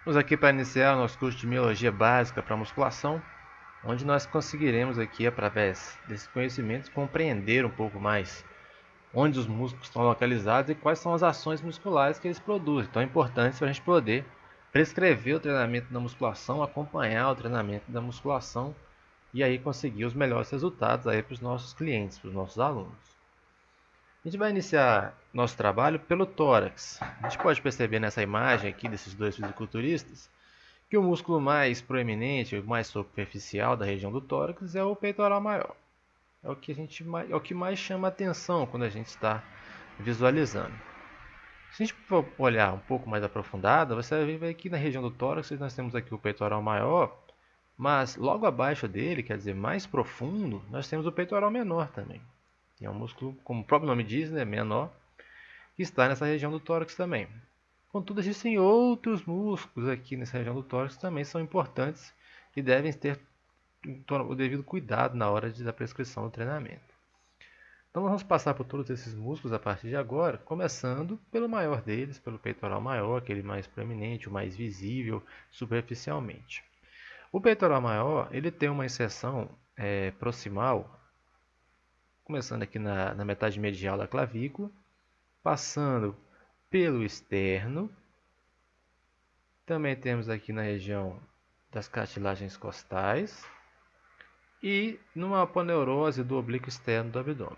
Estamos aqui para iniciar o nosso curso de Miologia Básica para Musculação, onde nós conseguiremos aqui, através desses conhecimentos, compreender um pouco mais onde os músculos estão localizados e quais são as ações musculares que eles produzem. Então é importante para a gente poder prescrever o treinamento da musculação, acompanhar o treinamento da musculação e aí conseguir os melhores resultados aí para os nossos clientes, para os nossos alunos. A gente vai iniciar nosso trabalho pelo tórax. A gente pode perceber nessa imagem aqui desses dois fisiculturistas que o músculo mais proeminente, o mais superficial da região do tórax é o peitoral maior. É o que mais chama atenção quando a gente está visualizando. Se a gente for olhar um pouco mais aprofundado, você vai ver que na região do tórax nós temos aqui o peitoral maior, mas logo abaixo dele, quer dizer, mais profundo, nós temos o peitoral menor também. É um músculo, como o próprio nome diz, né, menor, que está nessa região do tórax também. Contudo, existem outros músculos aqui nessa região do tórax que também são importantes e devem ter o devido cuidado na hora da prescrição do treinamento. Então vamos passar por todos esses músculos a partir de agora, começando pelo maior deles, pelo peitoral maior, aquele mais proeminente, o mais visível superficialmente. O peitoral maior ele tem uma inserção proximal, começando aqui na metade medial da clavícula, passando pelo externo. Também temos aqui na região das cartilagens costais e numa aponeurose do oblíquo externo do abdômen.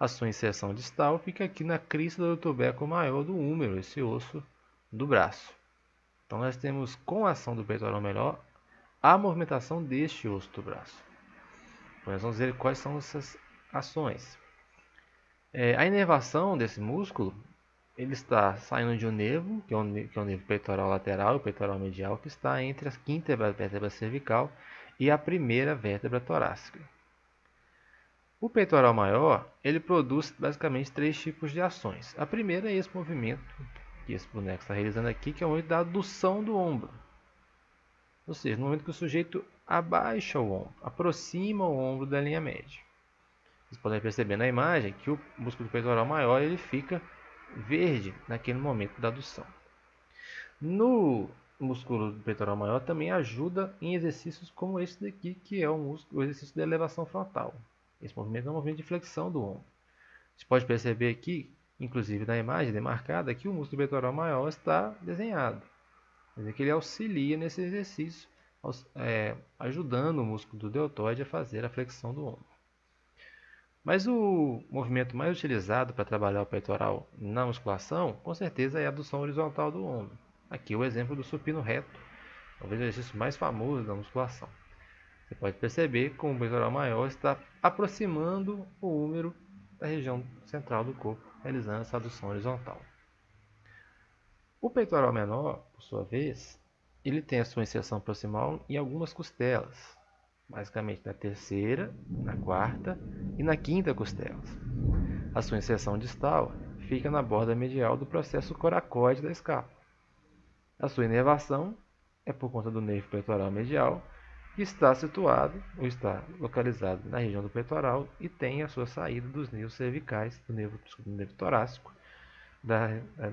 A sua inserção distal fica aqui na crista do tubérculo maior do húmero, esse osso do braço. Então nós temos, com a ação do peitoral menor, a movimentação deste osso do braço. Então, nós vamos ver quais são essas ações. A inervação desse músculo ele está saindo de um nervo, que é o nervo peitoral lateral e o peitoral medial, que está entre a quinta vértebra cervical e a primeira vértebra torácica. O peitoral maior, ele produz basicamente três tipos de ações. A primeira é esse movimento que esse boneco está realizando aqui, que é o movimento da adução do ombro. Ou seja, no momento que o sujeito abaixa o ombro, aproxima o ombro da linha média. Vocês podem perceber na imagem que o músculo do peitoral maior ele fica verde naquele momento da adução. No músculo do peitoral maior também ajuda em exercícios como esse daqui, que é o exercício de elevação frontal. Esse movimento é um movimento de flexão do ombro. Você pode perceber aqui, inclusive na imagem demarcada, que o músculo peitoral maior está desenhado. Quer dizer que ele auxilia nesse exercício, ajudando o músculo do deltoide a fazer a flexão do ombro. Mas o movimento mais utilizado para trabalhar o peitoral na musculação, com certeza é a adução horizontal do ombro. Aqui o exemplo do supino reto, talvez o exercício mais famoso da musculação. Você pode perceber como o peitoral maior está aproximando o húmero da região central do corpo, realizando essa adução horizontal. O peitoral menor, por sua vez, ele tem a sua inserção proximal em algumas costelas, basicamente na terceira, na quarta e na quinta costelas. A sua inserção distal fica na borda medial do processo coracoide da escápula. A sua inervação é por conta do nervo peitoral medial, que está situado ou está localizado na região do peitoral e tem a sua saída dos nervos cervicais, do nervo torácico, do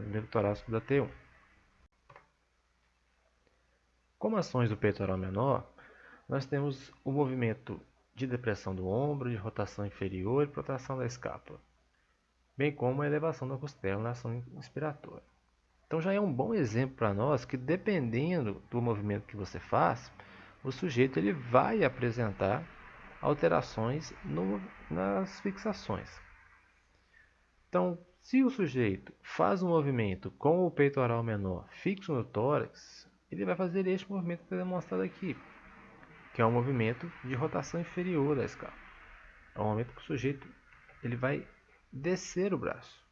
nervo torácico da T1. Como ações do peitoral menor, nós temos o movimento de depressão do ombro, de rotação inferior e protração da escápula, bem como a elevação da costela na ação inspiratória. Então já é um bom exemplo para nós que, dependendo do movimento que você faz, o sujeito ele vai apresentar alterações nas fixações. Então, se o sujeito faz um movimento com o peitoral menor fixo no tórax, ele vai fazer este movimento que está demonstrado aqui, que é um movimento de rotação inferior da escápula. É um momento que o sujeito ele vai descer o braço.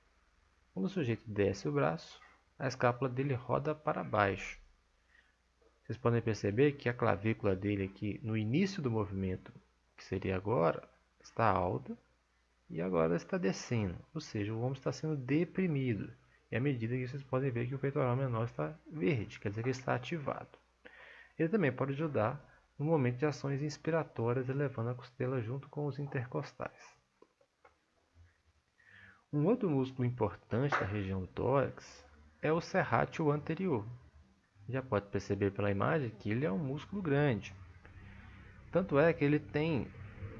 Quando o sujeito desce o braço, a escápula dele roda para baixo. Vocês podem perceber que a clavícula dele aqui, no início do movimento, que seria agora, está alta e agora está descendo. Ou seja, o ombro está sendo deprimido. E à medida que vocês podem ver que o peitoral menor está verde, quer dizer que ele está ativado. Ele também pode ajudar no momento de ações inspiratórias, elevando a costela junto com os intercostais. Um outro músculo importante da região do tórax é o serrátil anterior. Já pode perceber pela imagem que ele é um músculo grande. Tanto é que ele tem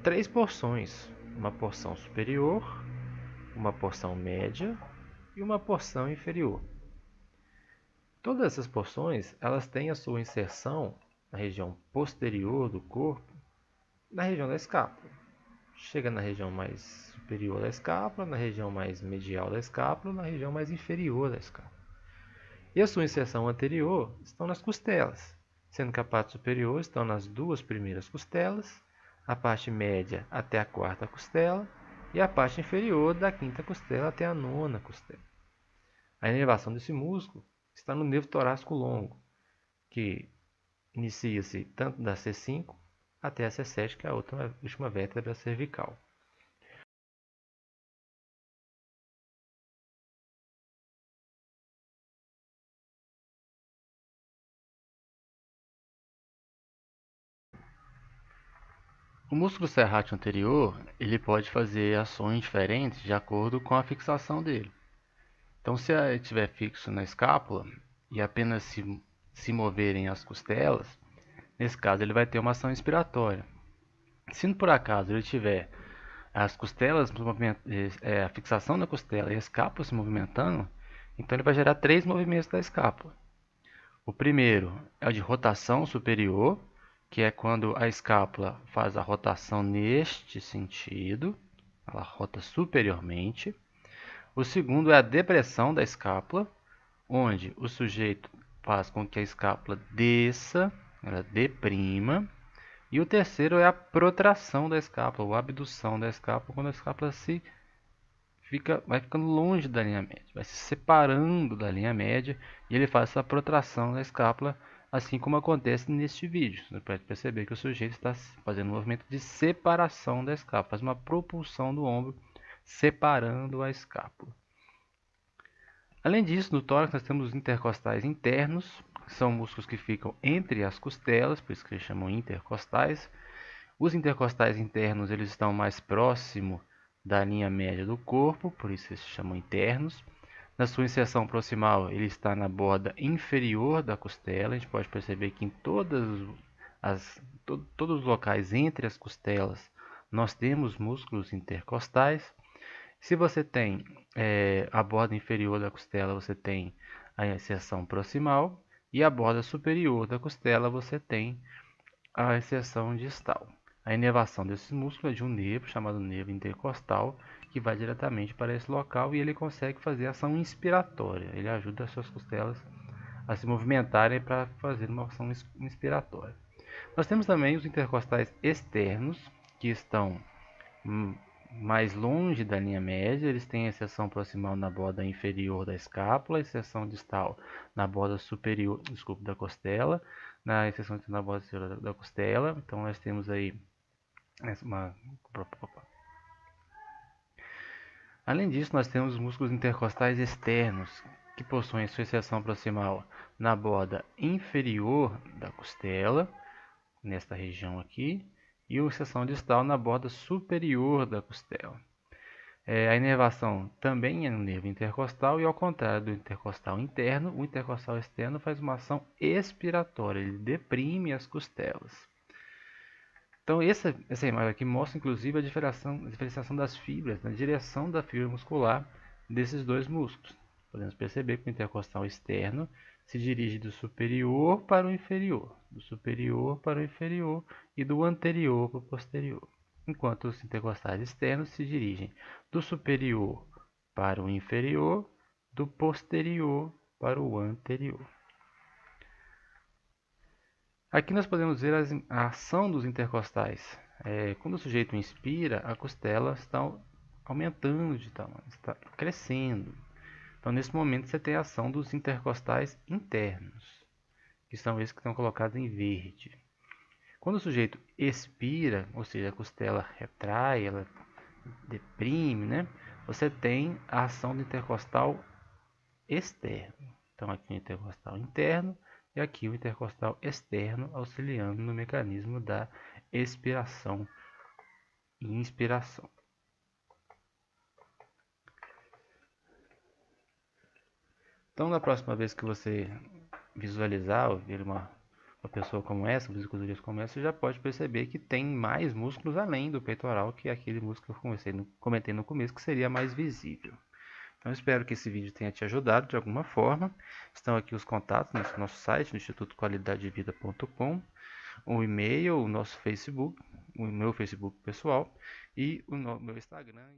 três porções: uma porção superior, uma porção média e uma porção inferior. Todas essas porções, elas têm a sua inserção na região posterior do corpo, na região da escápula. Chega na região mais superior da escápula, na região mais medial da escápula, na região mais inferior da escápula. E a sua inserção anterior estão nas costelas, sendo que a parte superior estão nas duas primeiras costelas, a parte média até a quarta costela e a parte inferior da quinta costela até a nona costela. A inervação desse músculo está no nervo torácico longo, que inicia-se tanto da C5 até a C7, que é a última vértebra cervical. O músculo serrátil anterior, ele pode fazer ações diferentes de acordo com a fixação dele. Então, se ele estiver fixo na escápula e apenas se moverem as costelas, nesse caso ele vai ter uma ação inspiratória. Se por acaso ele tiver as costelas, a fixação da costela e a escápula se movimentando, então ele vai gerar três movimentos da escápula. O primeiro é o de rotação superior, que é quando a escápula faz a rotação neste sentido, ela rota superiormente. O segundo é a depressão da escápula, onde o sujeito faz com que a escápula desça, ela deprima. E o terceiro é a protração da escápula, ou abdução da escápula, quando a escápula vai ficando longe da linha média, vai se separando da linha média e ele faz essa protração da escápula, assim como acontece neste vídeo. Você pode perceber que o sujeito está fazendo um movimento de separação da escápula, faz uma propulsão do ombro, separando a escápula. Além disso, no tórax nós temos os intercostais internos, que são músculos que ficam entre as costelas, por isso que eles chamam intercostais. Os intercostais internos eles estão mais próximo da linha média do corpo, por isso eles se chamam internos. Na sua inserção proximal, ele está na borda inferior da costela. A gente pode perceber que em todos os locais entre as costelas nós temos músculos intercostais. Se você tem a borda inferior da costela, você tem a inserção proximal, e a borda superior da costela você tem a inserção distal. A inervação desse músculo é de um nervo chamado nervo intercostal, que vai diretamente para esse local e ele consegue fazer ação inspiratória. Ele ajuda as suas costelas a se movimentarem para fazer uma ação inspiratória. Nós temos também os intercostais externos, que estão mais longe da linha média. Eles têm a seção proximal na borda inferior da escápula, e seção distal na borda superior, da costela, na seção na borda superior da costela. Então nós temos aí uma... Além disso, nós temos os músculos intercostais externos, que possuem sua seção proximal na borda inferior da costela, nesta região aqui, e a seção distal na borda superior da costela. A inervação também é no nervo intercostal, e ao contrário do intercostal interno, o intercostal externo faz uma ação expiratória, ele deprime as costelas. Então essa imagem aqui mostra inclusive a diferenciação das fibras, na direção da fibra muscular desses dois músculos. Podemos perceber que o intercostal externo se dirige do superior para o inferior, do superior para o inferior e do anterior para o posterior, enquanto os intercostais externos se dirigem do superior para o inferior, do posterior para o anterior. Aqui nós podemos ver a ação dos intercostais. Quando o sujeito inspira, a costela está aumentando de tamanho, está crescendo. Então, nesse momento, você tem a ação dos intercostais internos, que são esses que estão colocados em verde. Quando o sujeito expira, ou seja, a costela retrai, ela deprime, né? Você tem a ação do intercostal externo. Então, aqui o intercostal interno e aqui o intercostal externo, auxiliando no mecanismo da expiração e inspiração. Então, na próxima vez que você visualizar ou ver uma pessoa como essa, um fisiculturista como essa, você já pode perceber que tem mais músculos além do peitoral, que é aquele músculo que eu comentei no começo, que seria mais visível. Então, espero que esse vídeo tenha te ajudado de alguma forma. Estão aqui os contatos no nosso site, no institutoqualidadevida.com, o e-mail, o nosso Facebook, o meu Facebook pessoal e o meu Instagram.